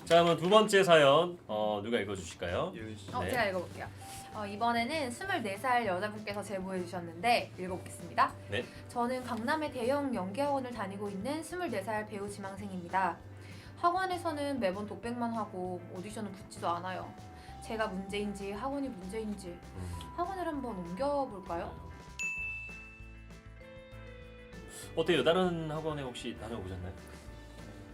자, 그럼 두 번째 사연 누가 읽어주실까요? 예은 씨. 네. 제가 읽어볼게요. 이번에는 24살 여자분께서 제보해 주셨는데 읽어보겠습니다. 네. 저는 강남의 대형 연기학원을 다니고 있는 24살 배우 지망생입니다. 학원에서는 매번 독백만 하고 오디션은 붙지도 않아요. 제가 문제인지 학원이 문제인지 학원을 한번 옮겨볼까요? 어때요? 다른 학원에 혹시 다녀보셨나요?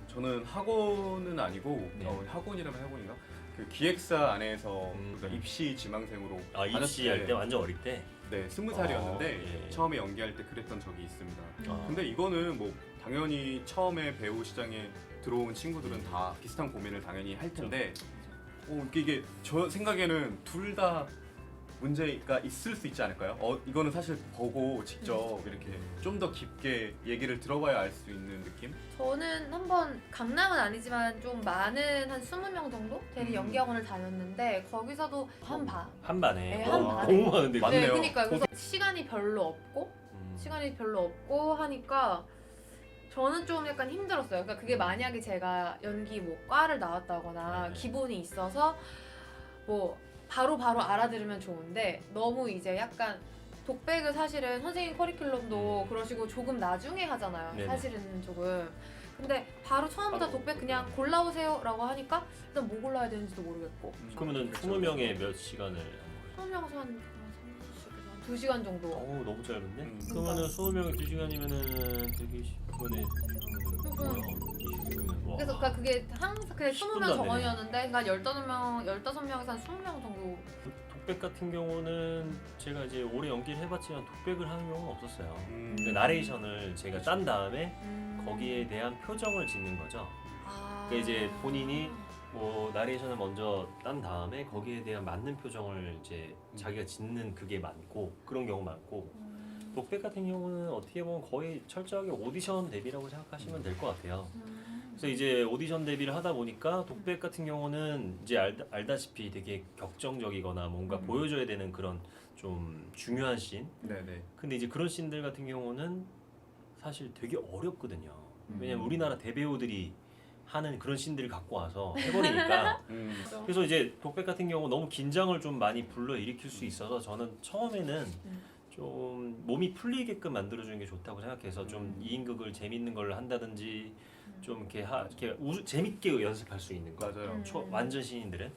저는 학원은 아니고 네. 학원이라면 학원인가? 그 기획사 안에서 음. 입시 지망생으로 입시할 때 완전 어릴 때? 네, 20살이었는데 예. 처음에 연기할 때 그랬던 적이 있습니다. 아. 근데 이거는 뭐 당연히 처음에 배우 시장에 들어온 친구들은 다 비슷한 고민을 당연히 할 텐데 이게 저 생각에는 둘 다 문제가 있을 수 있지 않을까요? 이거는 사실 보고 직접 이렇게 좀 더 깊게 얘기를 들어봐야 알 수 있는 느낌? 저는 한번 강남은 아니지만 좀 많은 한 20명 정도 되는 연기학원을 다녔는데 거기서도 한 반. 한 반에? 네, 한 반에. 너무 많은데. 맞네요. 네, 그러니까 그래서 시간이 별로 없고 하니까 저는 좀 약간 힘들었어요. 그러니까 그게 만약에 제가 연기 뭐 과를 나왔다거나 네. 기본이 있어서 뭐 바로 알아들으면 좋은데 너무 이제 약간 독백을 사실은 선생님 커리큘럼도 그러시고 조금 나중에 하잖아요. 네네. 사실은 조금. 근데 바로 처음부터 바로 독백 그냥 골라오세요라고 하니까 일단 뭐 골라야 되는지도 모르겠고. 그러면은 그렇죠. 20명에 몇 시간을? 수업량에서 한 2시간 정도. 어우, 너무 짧은데? 그러니까. 그러면은 20명에 2시간이면은 120분에 20명이면 그래서 그게 항상 그냥 10분도 20명 안 정원이었는데 그러니까 15명에서 한 20명 정도. 독백 같은 경우는 제가 이제 오래 연기를 해봤지만 독백을 하는 경우는 없었어요. 음. 그 나레이션을 제가 짠 다음에 음. 거기에 대한 표정을 짓는 거죠. 아. 그러니까 이제 본인이 뭐 나레이션을 먼저 딴 다음에 거기에 대한 맞는 표정을 이제 자기가 짓는 그게 많고 그런 경우 많고 독백 같은 경우는 어떻게 보면 거의 철저하게 오디션 대비라고 생각하시면 될 것 같아요. 그래서 이제 오디션 대비를 하다 보니까 독백 같은 경우는 이제 알다시피 되게 격정적이거나 뭔가 보여줘야 되는 그런 좀 중요한 씬. 네네. 근데 이제 그런 씬들 같은 경우는 사실 되게 어렵거든요. 왜냐면 우리나라 대배우들이 하는 그런 씬들을 갖고 와서 해버리니까. 그래서 이제 독백 같은 경우 너무 긴장을 좀 많이 불러일으킬 수 있어서 저는 처음에는 좀 몸이 풀리게끔 만들어주는 게 좋다고 생각해서 좀 2인극을 재밌는 걸 한다든지 좀 이렇게 재밌게 연습할 수 있는 거. 맞아요. 완전 신인들은.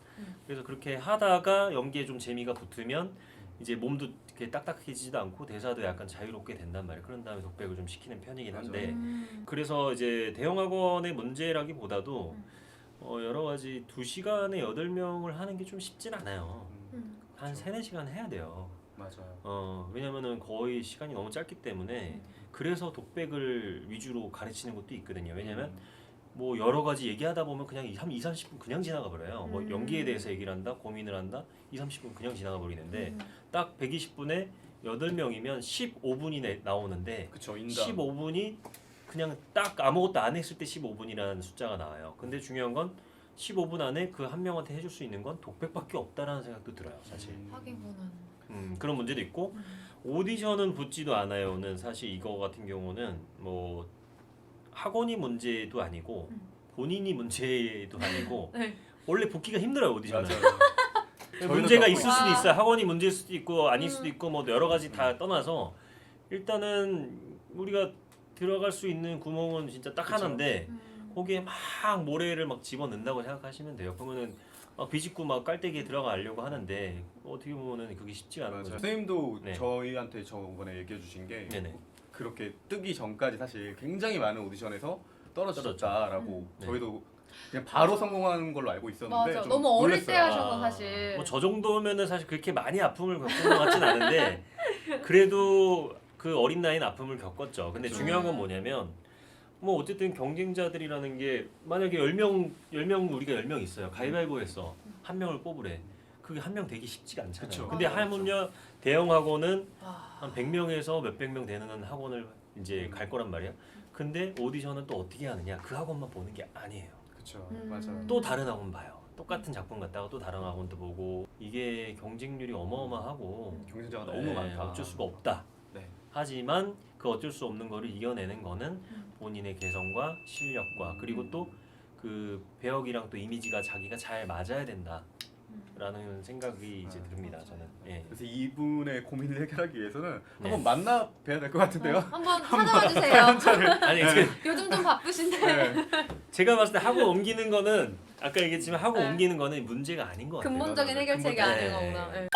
그래서 그렇게 하다가 연기에 좀 재미가 붙으면 이제 몸도 이렇게 딱딱해지지도 않고 대사도 약간 자유롭게 된단 말이에요. 그런 다음에 독백을 좀 시키는 편이긴 한데 그래서 이제 대형학원의 문제라기보다도 여러 가지 2시간에 8명을 하는 게 좀 쉽진 않아요. 한 3-4시간 해야 돼요. 맞아요. 왜냐면은 거의 시간이 너무 짧기 때문에 그래서 독백을 위주로 가르치는 것도 있거든요. 왜냐면 뭐 여러 가지 얘기하다 보면 그냥 2-30분 그냥 지나가 버려요. 뭐 연기에 대해서 얘기를 한다, 고민을 한다, 2-30분 그냥 지나가 버리는데 딱 120분에 8명이면 15분이 나오는데 그쵸, 인당. 15분이 그냥 딱 아무것도 안 했을 때 15분이라는 숫자가 나와요. 근데 중요한 건 15분 안에 그 한 명한테 해줄 수 있는 건 독백밖에 없다라는 생각도 들어요, 사실. 하긴 그는 그런 문제도 있고 오디션은 붙지도 않아요는 사실 이거 같은 경우는 뭐 학원이 문제도 아니고 본인이 문제도 아니고 네. 원래 붙기가 힘들어요, 오디션은. 맞아요. 문제가 저희도 있을 수도 겪고 있어요. 학원이 문제일 수도 있고 아닐 수도 있고 뭐 여러 가지 다 떠나서 일단은 우리가 들어갈 수 있는 구멍은 진짜 딱 그쵸. 하나인데 거기에 막 모래를 막 집어넣는다고 생각하시면 돼요. 그러면은 막 비집고 막 깔때기에 들어가려고 하는데 어떻게 보면은 그게 쉽지가 않은 맞아요. 거죠. 선생님도 네. 저희한테 저번에 얘기해 주신 게 네네. 그렇게 뜨기 전까지 사실 굉장히 많은 오디션에서 떨어졌다라고 네. 저희도 그냥 바로 성공하는 걸로 알고 있었는데 맞아. 좀 너무 어릴 놀랐어요. 때 하셔서 사실. 뭐 저 정도면은 사실 그렇게 많이 아픔을 겪은 것 같진 않은데 그래도 그 어린 나이는 아픔을 겪었죠. 근데 중요한 건 뭐냐면 뭐 어쨌든 경쟁자들이라는 게 만약에 10명 우리가 10명 있어요. 가위바위보해서 한 명을 뽑으래. 그게 한 명 되기 쉽지가 않잖아요. 그쵸. 근데 맞아, 하물며 대형 학원은 와. 한 100명에서 몇백 명 되는 학원을 이제 갈 거란 말이야. 근데 오디션은 또 어떻게 하느냐? 그 학원만 보는 게 아니에요. 그쵸. 맞아요. 또 다른 학원 봐요. 똑같은 작품 갔다가 또 다른 학원도 보고 이게 경쟁률이 어마어마하고 경쟁자가 네, 너무 많다. 어쩔 수가 없다. 네. 하지만 그 어쩔 수 없는 거를 이겨내는 거는 본인의 개성과 실력과 그리고 또 그 배역이랑 또 이미지가 자기가 잘 맞아야 된다라는 생각이 이제 듭니다. 저는. 예. 그래서 이분의 고민을 해결하기 위해서는 한번 만나 뵈야 될 것 같은데요. 한번 찾아와 주세요. 아니 요즘 좀 바쁘신데. 네. 제가 봤을 때 학원 옮기는 거는 아까 얘기했지만 학원 옮기는 거는 문제가 아닌 것 같아요. 근본적인 해결책이 근본적인- 아닌 네. 거구나. 네.